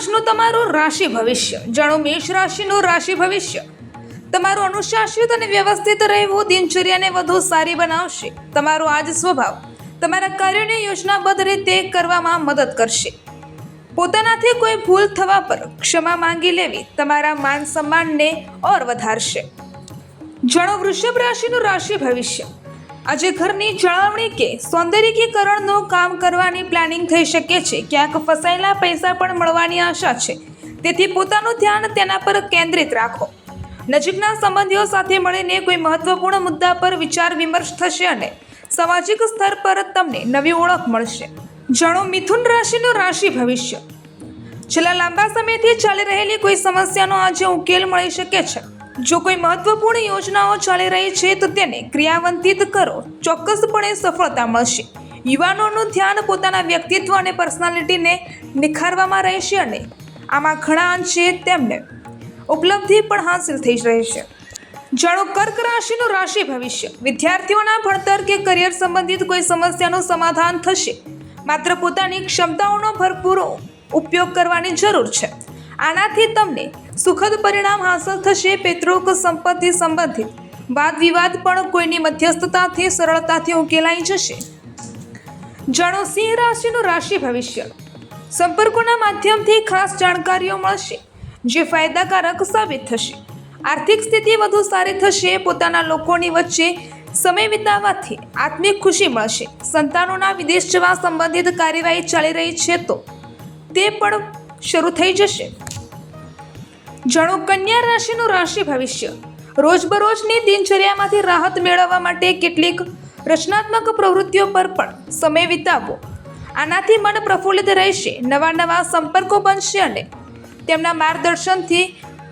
આજનું તમારું રાશિ ભવિષ્ય. જાણો મેષ રાશિનું રાશિ ભવિષ્ય. તમારું અનુશાસિત અને વ્યવસ્થિત રહેવું દિનચર્યાને વધુ સારી બનાવશે. તમારો આજ સ્વભાવ તમારા કાર્યોને યોજનાબદ્ધ રીતે કરવામાં મદદ કરશે. પોતાનાથી કોઈ ભૂલ થવા પર ક્ષમા માંગી લેવી તમારા માન સન્માનને ઓર વધારશે. જાણો વૃષભ રાશિનું રાશિ ભવિષ્ય. આજે ઘરની જાળવણી કે સૌંદર્યીકરણનું કામ કરવાની પ્લાનિંગ થઈ શકે છે. ક્યાંક ફસાયેલા પૈસા પણ મળવાની આશા છે, તેથી પોતાનું ધ્યાન તેના પર કેન્દ્રિત રાખો. નજીકના સંબંધીઓ સાથે મળીને કોઈ મહત્વપૂર્ણ મુદ્દા પર વિચાર વિમર્શ થશે અને સામાજિક સ્તર પર તમને નવી ઓળખ મળશે. જાણો મિથુન રાશિનું રાશિ ભવિષ્ય. છેલ્લા લાંબા સમયથી ચાલી રહેલી કોઈ સમસ્યાનો આજે ઉકેલ મળી શકે છે. જો કોઈ મહત્વપૂર્ણ યોજનાઓ ચાલી રહી છે તો તેને ક્રિયાન્વિત કરો, ચોક્કસપણે સફળતા મળશે. યુવાનોનું ધ્યાન પોતાના વ્યક્તિત્વ અને પર્સનાલિટીને નિખારવામાં રહેશે અને આમાં ઘણા અંશે તેમને ઉપલબ્ધિ પણ હાંસિલ થઈ રહેશે. જાણો કર્ક રાશિનું રાશિ ભવિષ્ય. વિદ્યાર્થીઓના ભણતર કે કરિયર સંબંધિત કોઈ સમસ્યાનું સમાધાન થશે. માત્ર પોતાની ક્ષમતાઓનો ભરપૂર ઉપયોગ કરવાની જરૂર છે. આનાથી તમને સુખદ પરિણામ હાંસલ થશે. પિતૃક સંપત્તિ સંબંધિત વાદ વિવાદ પણ કોઈની મધ્યસ્થતાથી સરળતાથી ઉકેલાઈ જશે. જાણો સિંહ રાશિનું રાશિ ભવિષ્ય. સંપર્કોના માધ્યમથી ખાસ જાણકારીઓ મળશે જે ફાયદાકારક સાબિત થશે. આર્થિક સ્થિતિ વધુ સારી થશે. પોતાના લોકોની વચ્ચે સમય વિતાવવાથી આત્મિક ખુશી મળશે. સંતાનોના વિદેશ જવા સંબંધિત કાર્યવાહી ચાલી રહી છે તો તે પણ શરૂ થઈ જશે. જાણો કન્યા રાશિનું રાશિ ભવિષ્ય. રોજબરોજની દિનચર્યામાંથી રાહત મેળવવા માટે કેટલીક રચનાત્મક પ્રવૃત્તિઓ પર પણ સમય વિતાવવો. આનાથી મન પ્રફુલ્લિત રહેશે. નવા સંપર્કો બનશે અને તેમના માર્ગદર્શનથી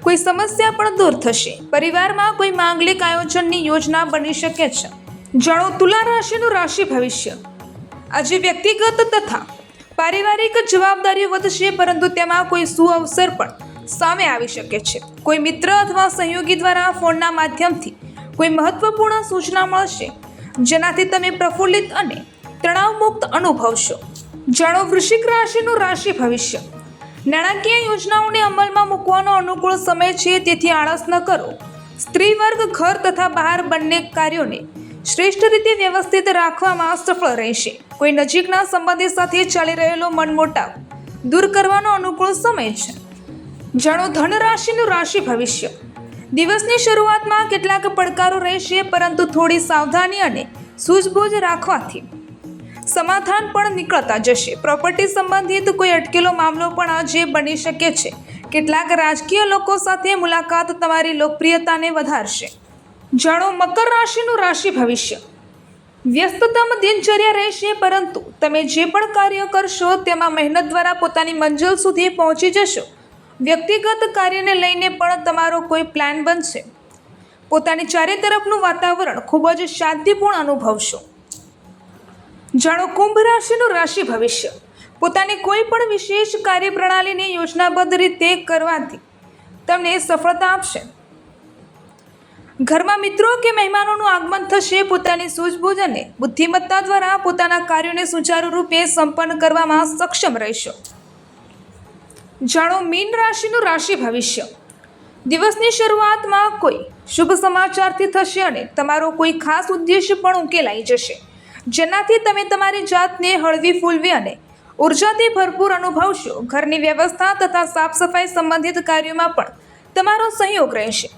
કોઈ સમસ્યા પણ દૂર થશે. પરિવારમાં કોઈ માંગલિક આયોજનની યોજના બની શકે છે. જાણો તુલા રાશિનું રાશિ ભવિષ્ય. આજે વ્યક્તિગત તથા પારિવારિક જવાબદારીઓ વધશે, પરંતુ તેમાં કોઈ સુઅવસર પણ સામે આવી શકે છે. કોઈ મિત્ર અથવા સહયોગી દ્વારા ફોનના માધ્યમથી કોઈ મહત્વપૂર્ણ સૂચના મળશે, જેનાથી તમે પ્રફુલ્લિત અને તણાવમુક્ત અનુભવશો. જાણો વૃશ્ચિક રાશિનું રાશિ ભવિષ્ય. નાણાકીય યોજનાઓને અમલમાં મૂકવાનો અનુકૂળ સમય છે, તેથી આળસ ન કરો. સ્ત્રી વર્ગ ઘર તથા બહાર બંને કાર્યોને શ્રેષ્ઠ રીતે વ્યવસ્થિત રાખવામાં સફળ રહેશે. કોઈ નજીકના સંબંધી સાથે ચાલી રહેલો મનમોટાવ દૂર કરવાનો અનુકૂળ સમય છે. જાણો ધન રાશિનું રાશિ ભવિષ્ય. દિવસની શરૂઆતમાં કેટલાક પડકારો રહેશે, પરંતુ થોડી સાવધાની અને સૂઝબૂઝ રાખવાથી સમાધાન પણ નીકળતા જશે. પ્રોપર્ટી સંબંધિત કોઈ અટકેલો મામલો પણ આજે બની શકે છે. કેટલાક રાજકીય લોકો સાથે મુલાકાત તમારી લોકપ્રિયતાને વધારશે. જાણો મકર રાશિનું રાશિ ભવિષ્ય. વ્યસ્તતમ દિનચર્યા રહેશે, પરંતુ તમે જે પણ કાર્ય કરશો તેમાં મહેનત દ્વારા પોતાની મંજિલ સુધી પહોંચી જશો. વ્યક્તિગત કાર્યને લઈને પણ તમારો કોઈ પ્લાન બનશે. પોતાની ચારે તરફનું વાતાવરણ ખૂબ જ શાંતિપૂર્ણ અનુભવશો. જાણો કુંભ રાશિનું રાશિ ભવિષ્ય. પોતાની કોઈ પણ વિશેષ કાર્યપ્રણાલીને યોજનાબદ્ધ રીતે કરવાથી તમને સફળતા આપશે. ઘરમાં મિત્રો કે મહેમાનોનું આગમન થશે. પોતાની સૂઝબૂઝ અને બુદ્ધિમત્તા દ્વારા પોતાના કાર્યોને સુચારુ રૂપે સંપન્ન કરવામાં સક્ષમ રહેશો. જાણો મીન રાશિનું રાશિ ભવિષ્ય. દિવસની શરૂઆતમાં કોઈ શુભ સમાચારથી થશે અને તમારો કોઈ ખાસ ઉદ્દેશ્ય પણ ઉકેલાઈ જશે, જેનાથી તમે તમારી જાતને હળવી ફૂલવી અને ઉર્જાથી ભરપૂર અનુભવશો. ઘરની વ્યવસ્થા તથા સાફ સફાઈ સંબંધિત કાર્યોમાં પણ તમારો સહયોગ રહેશે.